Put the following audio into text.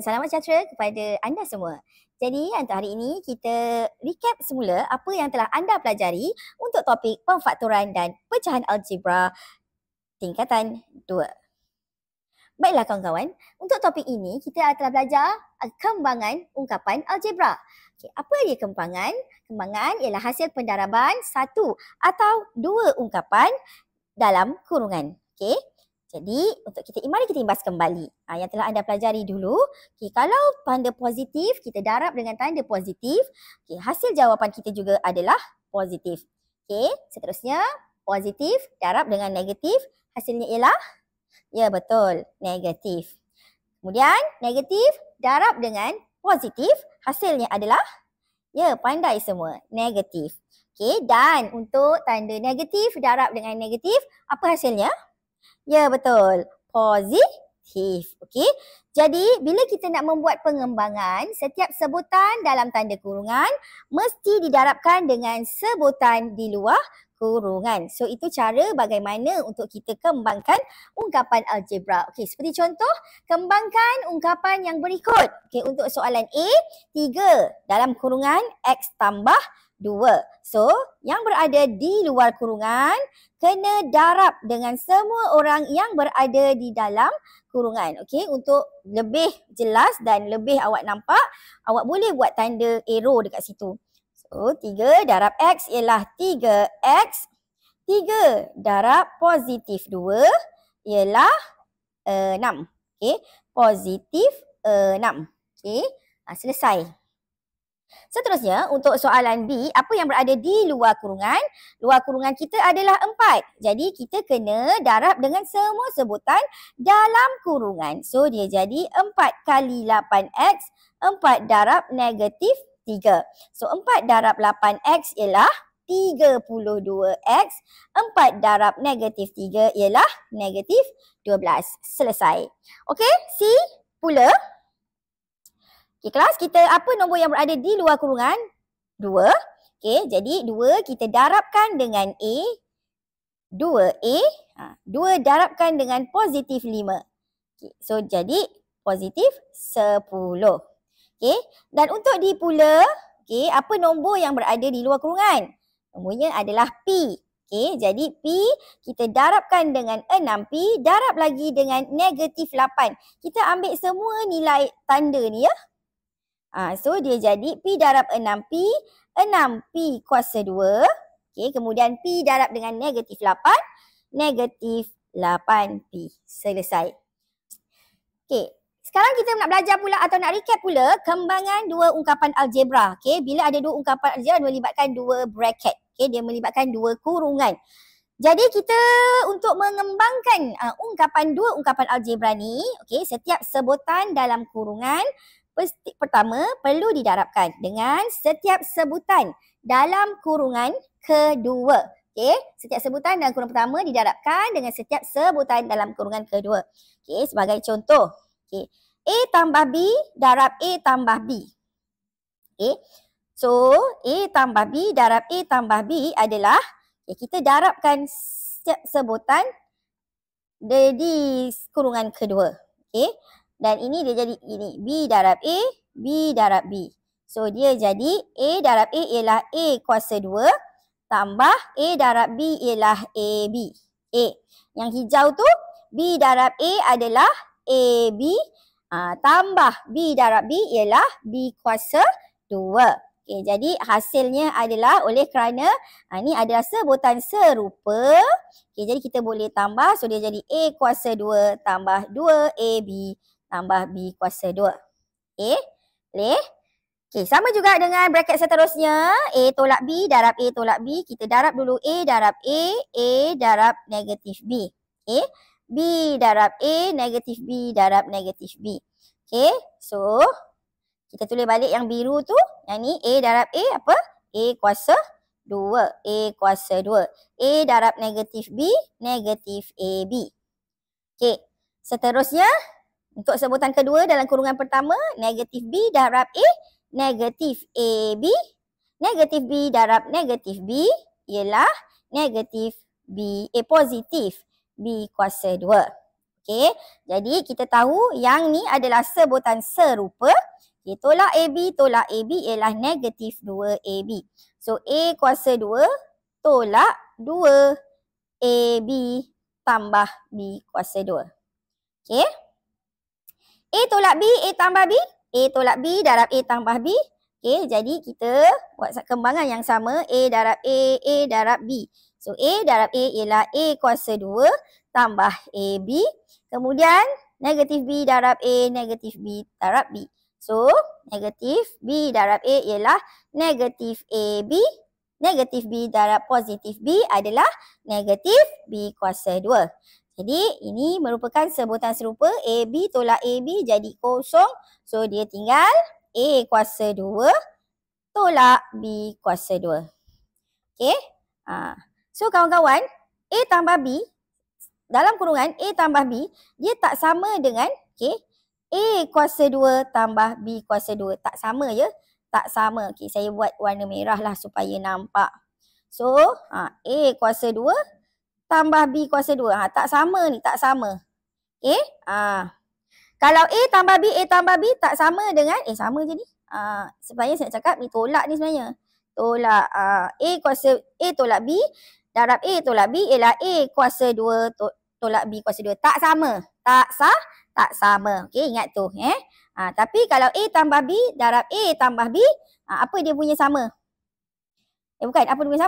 dan salam sejahtera kepada anda semua. Jadi untuk hari ini kita recap semula apa yang telah anda pelajari untuk topik pemfaktoran dan pecahan algebra tingkatan 2. Baiklah kawan-kawan, untuk topik ini kita telah belajar kembangan ungkapan algebra. Apa dia kembangan? Kembangan ialah hasil pendaraban satu atau dua ungkapan dalam kurungan. Jadi untuk mari kita imbas kembali yang telah anda pelajari dulu. Kalau tanda positif kita darab dengan tanda positif, hasil jawapan kita juga adalah positif. Seterusnya positif darab dengan negatif, hasilnya ialah betul, negatif. Kemudian negatif darab dengan positif, hasilnya adalah pandai semua, negatif. Dan untuk tanda negatif darab dengan negatif, apa hasilnya? Betul, positif. Jadi bila kita nak membuat pengembangan, setiap sebutan dalam tanda kurungan mesti didarabkan dengan sebutan di luar kurungan. So itu cara bagaimana untuk kita kembangkan ungkapan algebra. Seperti contoh, kembangkan ungkapan yang berikut. Untuk soalan A, 3 dalam kurungan X tambah 2. So, yang berada di luar kurungan kena darab dengan semua orang yang berada di dalam kurungan. Untuk lebih jelas dan lebih awak nampak, awak boleh buat tanda arrow dekat situ. So, 3 darab X ialah 3X. 3 darab positif 2 ialah 6. Positif 6. Selesai. Seterusnya, untuk soalan B, apa yang berada di luar kurungan? Luar kurungan kita adalah 4. Jadi, kita kena darab dengan semua sebutan dalam kurungan. So, dia jadi 4 kali 8X, 4 darab negatif 3. So, 4 darab 8X ialah 32X. 4 darab negatif 3 ialah negatif 12. Selesai. C pula. Kelas kita, apa nombor yang berada di luar kurungan? 2. Jadi 2 kita darabkan dengan A. 2A. 2 darabkan dengan positif 5. So jadi positif 10. Dan untuk D pula, apa nombor yang berada di luar kurungan? Nombornya adalah P. Jadi P kita darabkan dengan 6P, darab lagi dengan negatif 8. Kita ambil semua nilai tanda ni ya. So dia jadi P darab 6P, 6P kuasa 2. Kemudian P darab dengan negatif 8, negatif 8P. Selesai. Sekarang kita nak belajar pula atau nak recap pula kembangan dua ungkapan algebra. Bila ada dua ungkapan algebra melibatkan dua bracket. Dia melibatkan dua kurungan. Jadi kita untuk mengembangkan dua ungkapan algebra ni, setiap sebutan dalam kurungan pertama perlu didarabkan dengan setiap sebutan dalam kurungan kedua. Setiap sebutan dalam kurungan pertama didarabkan dengan setiap sebutan dalam kurungan kedua. Sebagai contoh, A tambah B darab A tambah B. So, A tambah B darab A tambah B adalah kita darabkan setiap sebutan di kurungan kedua. Dan ini dia jadi ini. B darab A, B darab B. So, dia jadi A darab A ialah A kuasa 2 tambah A darab B ialah AB. Yang hijau tu, B darab A adalah AB tambah B darab B ialah B kuasa 2. Jadi hasilnya adalah oleh kerana ini adalah sebutan serupa. Jadi kita boleh tambah. So, dia jadi A kuasa 2 tambah 2AB tambah B kuasa 2. Boleh? Sama juga dengan bracket seterusnya. A tolak B darab A tolak B. Kita darab dulu A darab A darab negatif B. B darab A, negatif B darab negatif B. So kita tulis balik yang biru tu. Yang ni A darab A apa? A kuasa 2. A kuasa 2. A darab negatif B, negatif AB. Seterusnya, untuk sebutan kedua dalam kurungan pertama, negatif B darab A, negatif AB. Negatif B darab negatif B ialah negatif B, positif B kuasa 2. Okey, jadi kita tahu yang ni adalah sebutan serupa. Okay, tolak AB, tolak AB ialah negatif 2AB. So, A kuasa 2 tolak 2AB tambah B kuasa 2. Okey. A tolak B, A tambah B. A tolak B darab A tambah B. Okey, jadi kita buat kembangan yang sama. A darab B. So, A darab A ialah A kuasa 2 tambah AB. Kemudian, negatif B darab A, negatif B darab B. So, negatif B darab A ialah negatif AB. Negatif B darab positif B adalah negatif B kuasa 2. Jadi, ini merupakan sebutan serupa. AB tolak AB jadi kosong. So, dia tinggal A kuasa 2 tolak B kuasa 2. Okey. So, kawan-kawan, A tambah B, dalam kurungan A tambah B, dia tak sama dengan A kuasa 2 tambah B kuasa 2. Tak sama je. Tak sama. Okey, saya buat warna merah lah supaya nampak. So, A kuasa 2 tambah B kuasa 2. Tak sama ni, tak sama. Okey. Kalau A tambah B tak sama dengan, sama je ni. Sebenarnya saya nak cakap ni tolak ni sebenarnya. Tolak A tolak B darab A tolak B ialah A kuasa 2 tolak B kuasa 2. Tak sama. Tak sama. Okey, ingat tu. Tapi kalau A tambah B darab A tambah B, apa dia punya sama? Bukan, apa dia punya